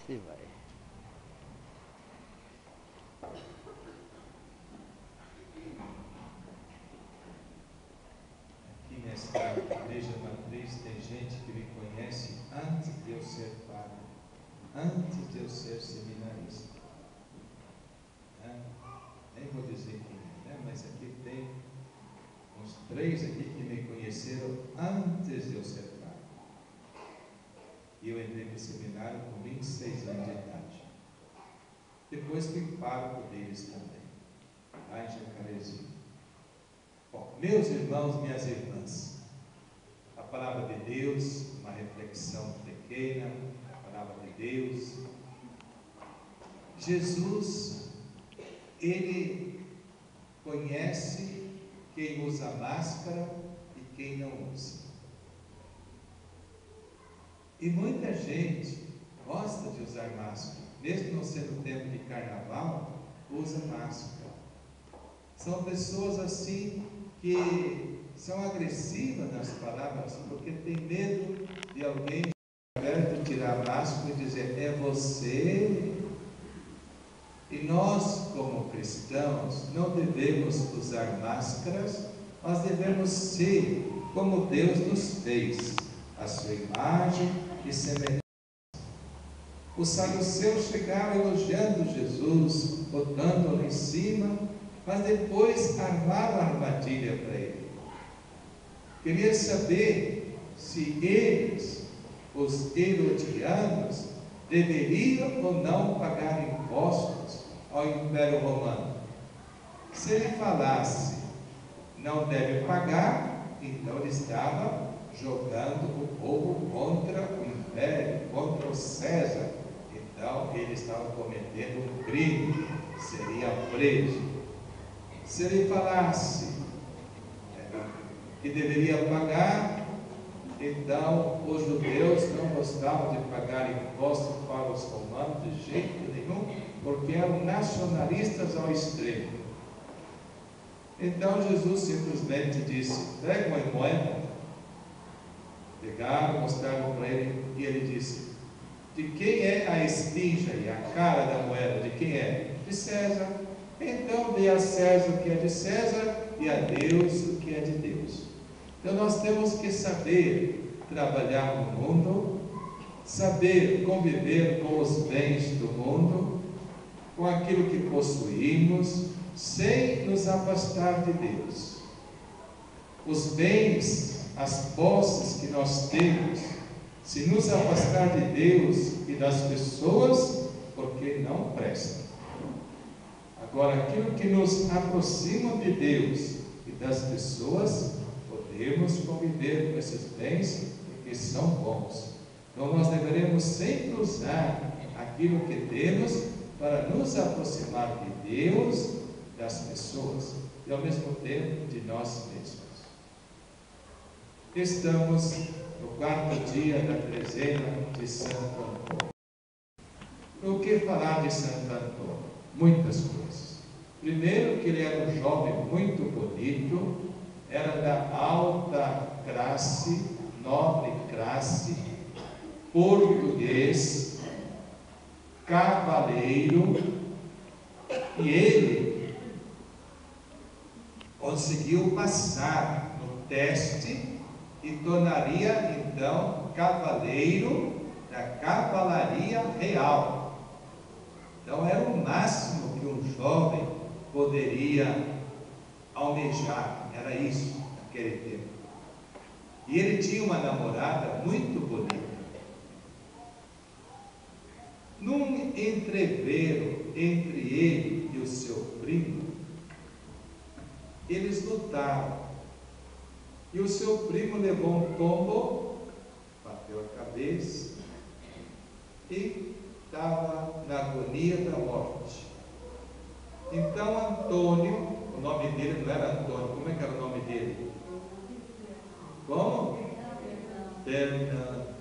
E vai. Aqui nesta igreja matriz tem gente que me conhece antes de eu ser padre, antes de eu ser seminarista. Nem vou dizer quem é, né? Mas aqui tem uns 3 aqui que me conheceram antes de eu ser padre. E eu entrei no seminário com 26 anos de idade. Depois fui pároco deles também, lá em Jacarezinho. Bom, meus irmãos, minhas irmãs, a palavra de Deus, uma reflexão pequena, a palavra de Deus. Jesus, Ele conhece quem usa máscara e quem não usa. E muita gente gosta de usar máscara, mesmo não sendo tempo de carnaval, usa máscara. São pessoas assim que são agressivas nas palavras, porque tem medo de alguém tirar a máscara e dizer, é você. E nós, como cristãos, não devemos usar máscaras, nós devemos ser como Deus nos fez, a sua imagem e semelhança. Os saduceus chegaram elogiando Jesus, botando-o em cima, mas depois armaram a armadilha para ele. Queria saber se eles, os herodianos, deveriam ou não pagar impostos ao Império Romano. Se ele falasse não deve pagar, então ele estava jogando o povo contra o Império, contra o César. Então ele estava cometendo um crime, seria preso. Se ele falasse que deveria pagar, então os judeus não gostavam de pagar impostos para os romanos de jeito nenhum, porque eram nacionalistas ao extremo. Então Jesus simplesmente disse, pega uma moeda. Pegaram, mostraram para ele, e ele disse, de quem é a esfinge e a cara da moeda? De quem é? De César. Então dê a César o que é de César e a Deus o que é de Deus. Então nós temos que saber trabalhar no mundo, saber conviver com os bens do mundo, com aquilo que possuímos, sem nos afastar de Deus. Os bens, as posses que nós temos, se nos afastar de Deus e das pessoas, porque não prestam. Agora, aquilo que nos aproxima de Deus e das pessoas, podemos conviver com esses bens, porque são bons. Então, nós deveremos sempre usar aquilo que temos para nos aproximar de Deus, das pessoas e, ao mesmo tempo, de nós mesmos. Estamos no 4º dia da trezena de Santo Antônio. O que falar de Santo Antônio? Muitas coisas. Primeiro, que ele era um jovem muito bonito, era da alta classe, nobre classe, português, cavaleiro, e ele conseguiu passar no teste e tornaria então cavaleiro da cavalaria real. Então era o máximo que um jovem poderia almejar, era isso naquele tempo. E ele tinha uma namorada muito bonita. Num entrevero entre ele e o seu primo, eles lutaram. E o seu primo levou um tombo, bateu a cabeça e estava na agonia da morte. Então Antônio, o nome dele não era Antônio, como é que era o nome dele? Como? Fernando.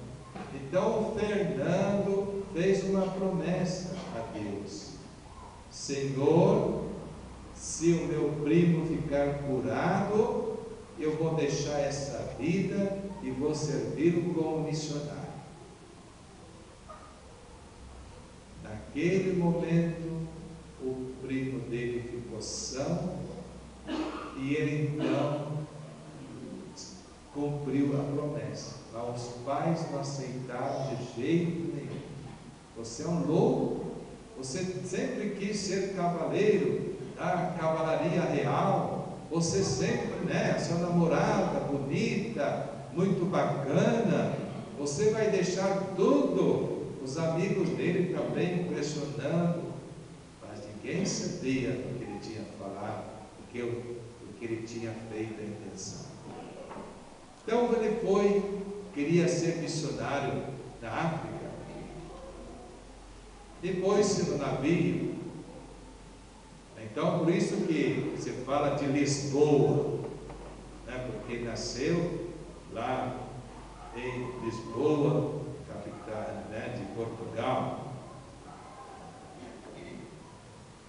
Então o Fernando fez uma promessa a Deus: Senhor, se o meu primo ficar curado, eu vou deixar essa vida e vou servi-lo como missionário. naquele momento, o primo dele ficou são, e ele então cumpriu a promessa. Mas os pais não aceitaram de jeito nenhum. Você é um louco, você sempre quis ser cavaleiro da cavalaria real, você sempre, a sua namorada bonita, muito bacana, você vai deixar tudo, os amigos dele também impressionando, mas ninguém sabia do que ele tinha falado, do que ele tinha feito a intenção. Então ele queria ser missionário na África, depois no navio. Então por isso que se fala de Lisboa, porque ele nasceu lá em Lisboa, capital de Portugal.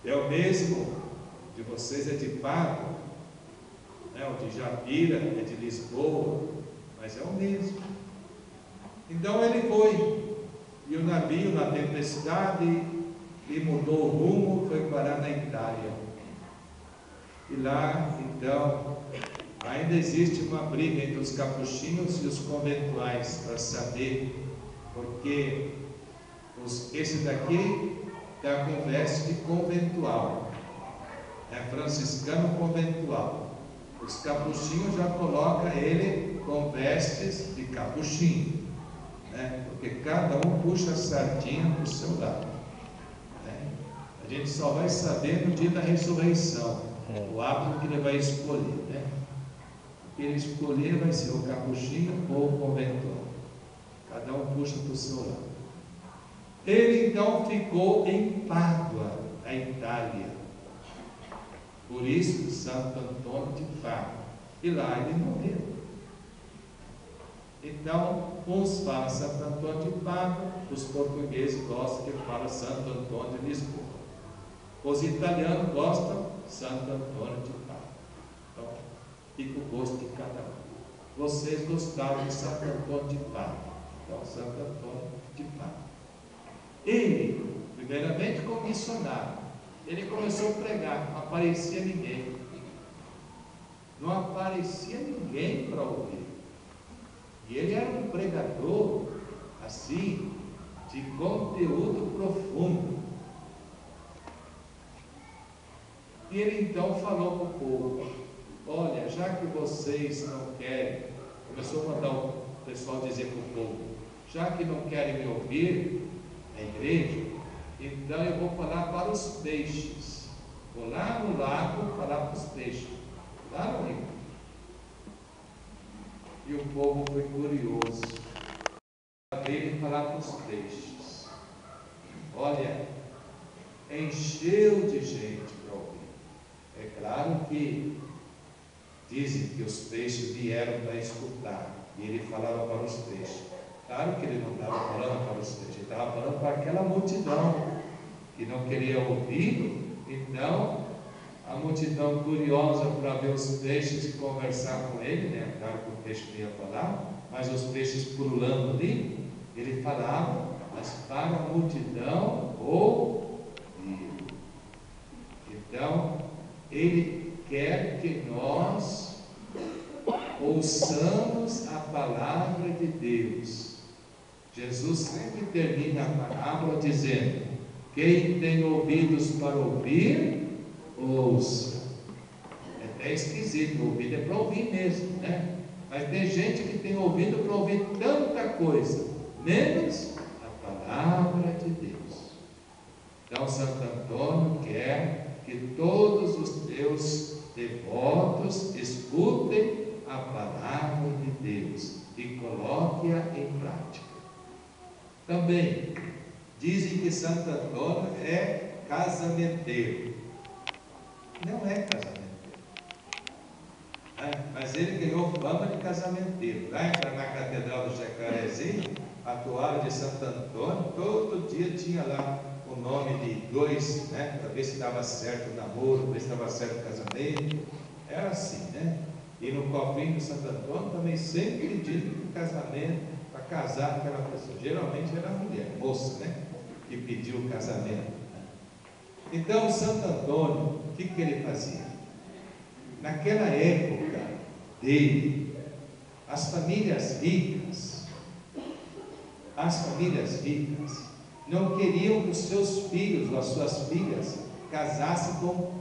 É o mesmo de vocês, é de Pádua, o de Jabira é de Lisboa, mas é o mesmo. Então ele foi, e o navio na tempestade, e mudou o rumo, foi parar na Itália. E lá, então, ainda existe uma briga entre os capuchinhos e os conventuais, para saber, porque esse daqui está com veste de conventual, é franciscano conventual. Os capuchinhos já colocam ele com vestes de capuchinho, porque cada um puxa a sardinha para o seu lado. A gente só vai saber no dia da ressurreição, o hábito que ele vai escolher. O que ele escolher vai ser o capuchinho ou o conventual. Cada um puxa para o seu lado. Ele então ficou em Pádua, na Itália. Por isso, Santo Antônio de Pádua. E lá ele morreu. Então, uns falam Santo Antônio de Pádua, os portugueses gostam que fala Santo Antônio de Lisboa. Os italianos gostam Santo Antônio de Pádua. Então, fica o gosto de cada um. Vocês gostavam de Santo Antônio de Pádua. Então, Santo Antônio de Pádua. Ele, primeiramente como missionário, ele começou a pregar, não aparecia ninguém. Não aparecia ninguém para ouvir. E ele era um pregador, assim, de conteúdo profundo. E ele então falou para o povo: olha, já que vocês não querem, começou a mandar o pessoal dizer para o povo: já que não querem me ouvir na igreja, então eu vou falar para os peixes. Vou lá no lago falar para os peixes, lá no rio. E o povo foi curioso para ver e falar para os peixes. Olha, encheu de gente para ouvir. É claro que dizem que os peixes vieram para escutar, e ele falava para os peixes. Claro que ele não estava falando para os peixes, ele estava falando para aquela multidão que não queria ouvir. Então, a multidão curiosa para ver os peixes e conversar com ele, Claro que o peixe não ia falar, mas os peixes pulando ali, ele falava, mas para a multidão ouvir. Então, ele quer que nós ouçamos a palavra de Deus. Jesus sempre termina a parábola dizendo: quem tem ouvidos para ouvir, ouça. É até esquisito, ouvido é para ouvir mesmo, Mas tem gente que tem ouvido para ouvir tanta coisa, menos a palavra de Deus. Então Santo Antônio quer que todos os teus devotos escutem a palavra de Deus e coloquem-a em prática. Também dizem que Santo Antônio é casamenteiro. Não é casamenteiro, mas ele ganhou fama de casamenteiro. Lá na Catedral do Jacarezinho, a toalha de Santo Antônio, todo dia tinha lá o nome de dois, para ver se dava certo o namoro, para ver se dava certo o casamento. Era assim, E no cofrinho de Santo Antônio também sempre pedindo para o casamento, para casar aquela pessoa. Geralmente era a mulher, moça, que pediu o casamento. Então, Santo Antônio, o que ele fazia? Naquela época dele, as famílias ricas não queriam que os seus filhos ou as suas filhas casassem com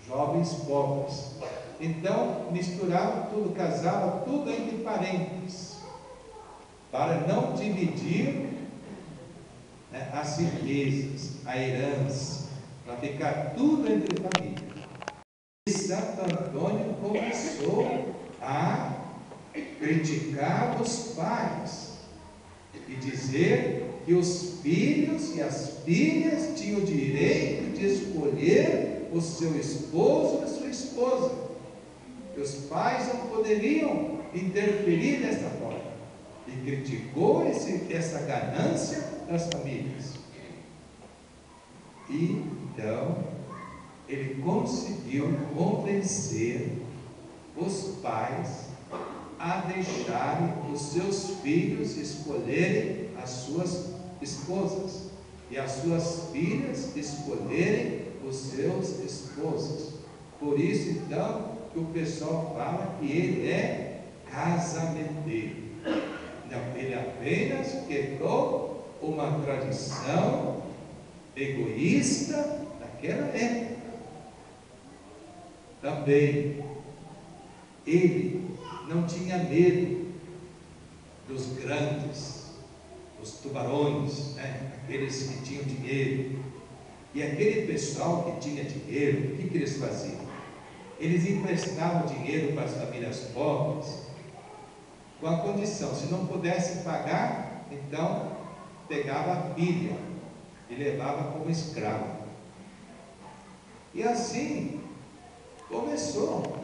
jovens pobres. Então, misturavam tudo, casavam tudo entre parentes, para não dividir, né, as riquezas, a herança, para ficar tudo entre família. E Santo Antônio começou a criticar os pais e dizer que os filhos e as filhas tinham o direito de escolher o seu esposo e a sua esposa. Que os pais não poderiam interferir dessa forma. E criticou essa ganância das famílias. E então ele conseguiu convencer os pais a deixarem os seus filhos escolherem as suas esposas e as suas filhas escolherem os seus esposos. Por isso então que o pessoal fala que ele é casamenteiro. Não, ele apenas quebrou uma tradição egoísta daquela época. Também ele não tinha medo dos grandes, dos tubarões, né? Aqueles que tinham dinheiro. E aquele pessoal que tinha dinheiro, o que eles faziam? Eles emprestavam dinheiro para as famílias pobres, com a condição, se não pudessem pagar, então pegava a filha e levava como escravo. E assim começou.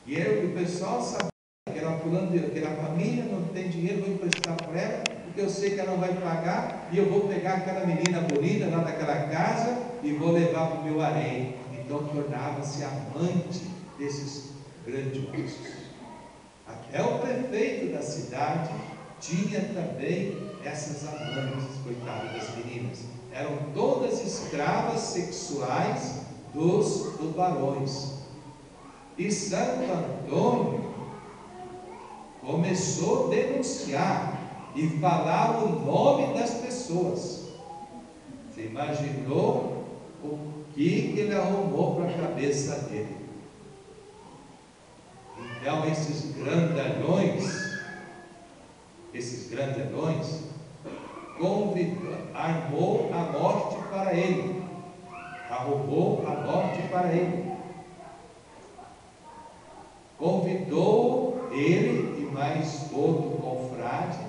E o pessoal sabia que era fulano, que a família não tem dinheiro, vou emprestar para ela, porque eu sei que ela não vai pagar, e eu vou pegar aquela menina bonita lá daquela casa e vou levar para o meu harém. Então tornava-se amante desses grandiosos. Até o prefeito da cidade tinha também essas amantes, coitadas das meninas. Eram todas escravas sexuais dos tubarões. E Santo Antônio começou a denunciar e falar o nome das pessoas. Você imaginou o que ele arrumou para a cabeça dele? Então esses grandalhões armou a morte para ele, arrumou a morte para ele, convidou ele e mais outro confrade,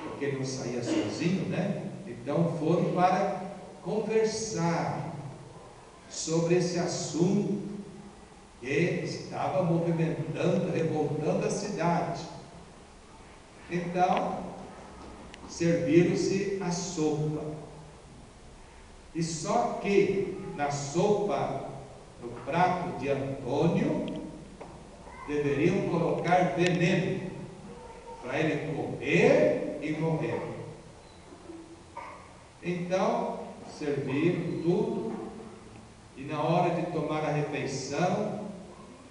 porque ele não saía sozinho, né? Então foram para conversar sobre esse assunto que estava movimentando, revoltando a cidade. Então serviram-se a sopa, e só que na sopa, no prato de Antônio, deveriam colocar veneno para ele comer e morrer. Então serviram tudo, e na hora de tomar a refeição,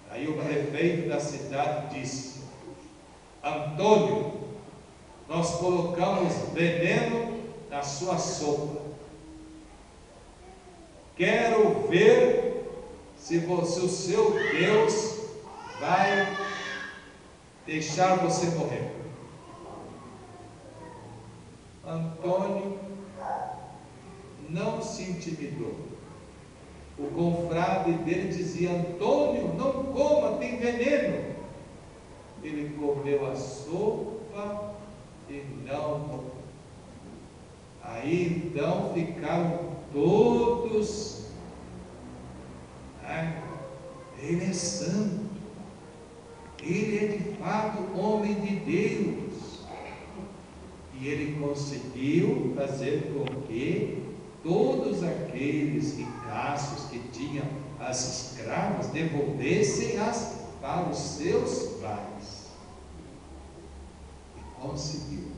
aí o prefeito da cidade disse: Antônio, nós colocamos veneno na sua sopa. Quero ver se o seu Deus vai deixar você morrer. Antônio não se intimidou. O confrade dele dizia: Antônio, não coma, tem veneno. Ele comeu a sopa e não morreu. Aí então ficaram todos: ele é santo, ele é de fato homem de Deus. E ele conseguiu fazer com que todos aqueles ricaços que tinham as escravas devolvessem-as para os seus pais. E conseguiu.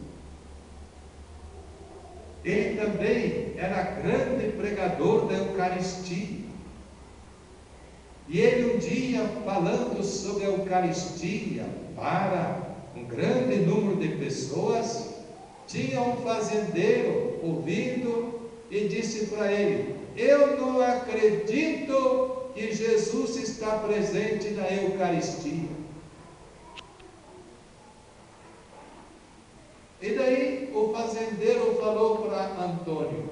Ele também era grande pregador da Eucaristia. E ele um dia, falando sobre a Eucaristia para um grande número de pessoas, tinha um fazendeiro ouvindo e disse para ele: eu não acredito que Jesus está presente na Eucaristia. E daí o fazendeiro falou para Antônio: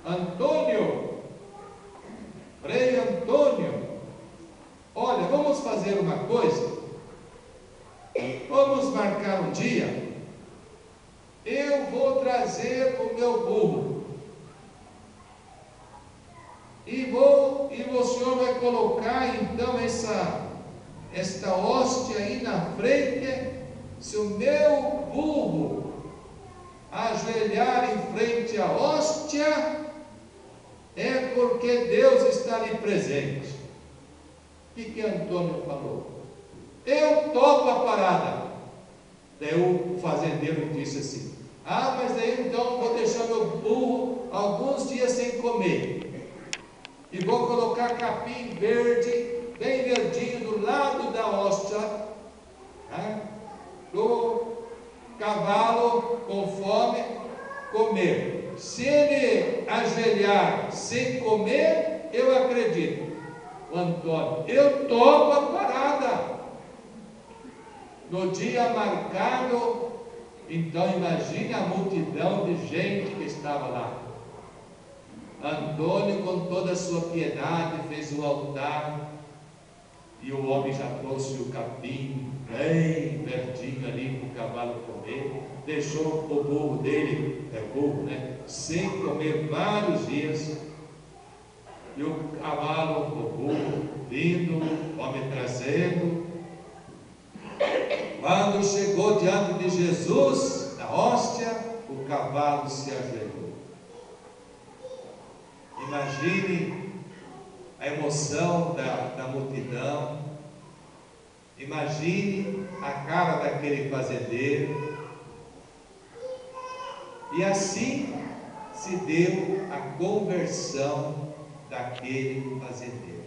Antônio, Frei Antônio, olha, vamos fazer uma coisa, vamos marcar um dia, eu vou trazer o meu burro, e o senhor vai colocar então esta hóstia aí na frente. Se o meu burro ajoelhar em frente à hóstia, é porque Deus está ali presente. O que Antônio falou? Eu topo a parada. Daí o fazendeiro disse assim: mas daí então vou deixar meu burro alguns dias sem comer, e vou colocar capim verde, bem verdinho, do lado da hóstia, do cavalo com fome comer. Se ele ajoelhar sem comer, eu acredito. O Antônio: eu topo a parada. No dia marcado, então imagine a multidão de gente que estava lá. Antônio, com toda a sua piedade, fez o altar, e o homem já trouxe o capim bem verdinho ali para o cavalo comer, deixou o burro dele, sem comer vários dias, e o cavalo, o burro vindo, o homem trazendo. Quando chegou diante de Jesus, na hóstia, o cavalo se ajoelhou. Imagine a emoção da multidão, imagine a cara daquele fazendeiro. E assim se deu a conversão daquele fazendeiro.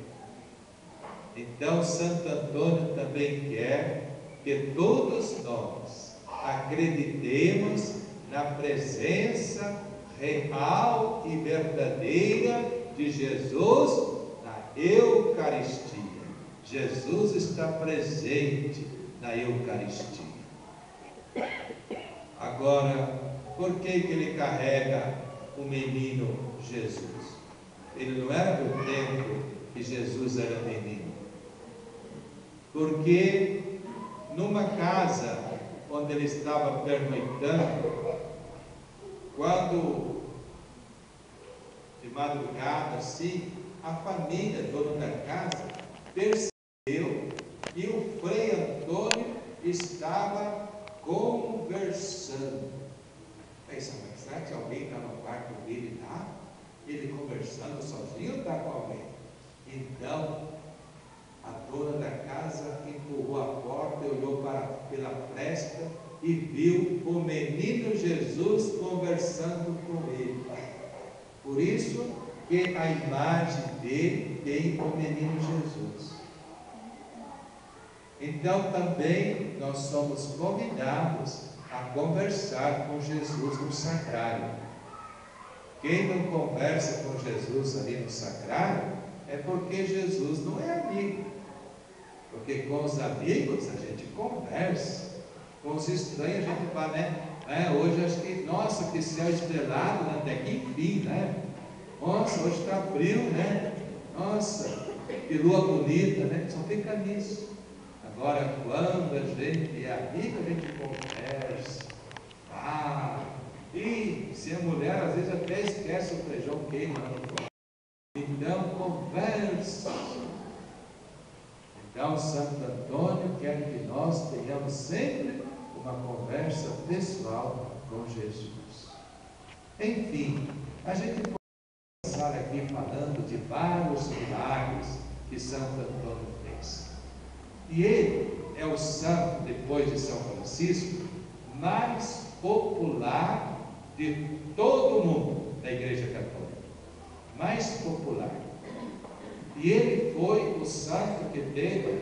Então Santo Antônio também quer que todos nós acreditemos na presença real e verdadeira de Jesus na Eucaristia. Jesus está presente na Eucaristia. Agora, por que ele carrega o menino Jesus? Ele não era do tempo que Jesus era menino. Porque numa casa onde ele estava pernoitando, quando de madrugada assim, a família, dono da casa, percebeu que o Frei Antônio estava conversando. Pensa, mas será que alguém está no quarto dele lá? Ele conversando sozinho ou está com alguém? Então, a dona da casa empurrou a porta e olhou pela fresta e viu o menino Jesus conversando com ele. Por isso que a imagem dele tem o menino Jesus. Então também nós somos convidados a conversar com Jesus no sacrário. Quem não conversa com Jesus ali no sacrário é porque Jesus não é amigo. Porque com os amigos a gente conversa, com os estranhos a gente fala, hoje acho que, nossa, que céu estrelado, né? Até que enfim, né? Nossa, hoje está frio, né? Nossa, que lua bonita, né? Só fica nisso. Agora, quando a gente é amigo, a gente conversa. E se a mulher às vezes até esquece o feijão queimando. Então, conversa. Então, Santo Antônio quer que nós tenhamos sempre uma conversa pessoal com Jesus. Enfim, a gente pode começar aqui falando de vários milagres que Santo Antônio fez. E ele é o santo, depois de São Francisco, mais popular de todo o mundo da Igreja Católica, mais popular. E ele foi o santo que teve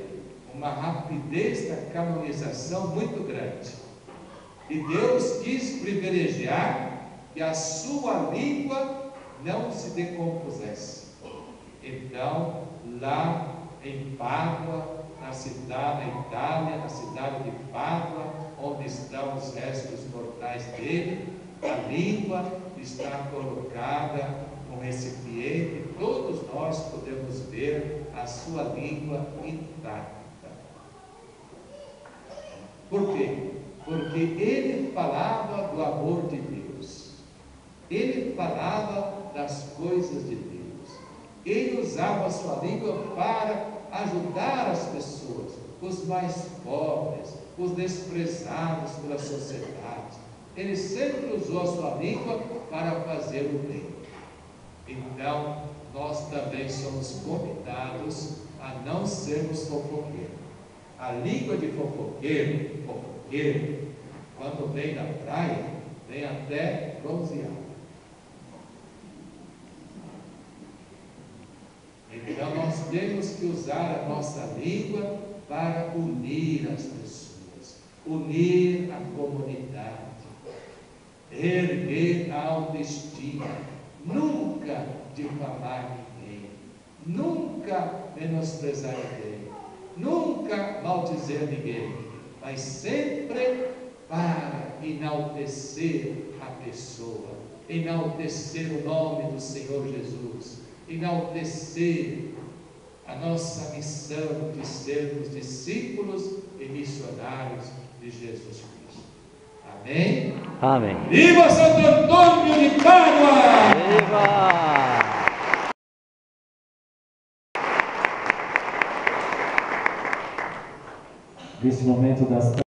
uma rapidez da canonização muito grande. E Deus quis privilegiar que a sua língua não se decompusesse. Então, lá em Pádua, na cidade, na Itália, na cidade de Pádua, onde estão os restos mortais dele, a língua está colocada no recipiente, todos nós podemos ver a sua língua intacta. Por quê? Porque ele falava do amor de Deus, ele falava das coisas de Deus, ele usava a sua língua para ajudar as pessoas, os mais pobres, os desprezados pela sociedade. Ele sempre usou a sua língua para fazer o bem. Então, nós também somos convidados a não sermos fofoqueiros. A língua de fofoqueiro, quando vem na praia, vem até bronzeado. Então nós temos que usar a nossa língua para unir as pessoas, unir a comunidade, erguer a autoestima, nunca difamar ninguém, nunca menosprezar ninguém, nunca maldizer ninguém, mas sempre para enaltecer a pessoa, enaltecer o nome do Senhor Jesus, enaltecer a nossa missão de sermos discípulos e missionários de Jesus Cristo. Amém? Amém. Viva Santo Antônio de Pádua! Viva! Nesse momento das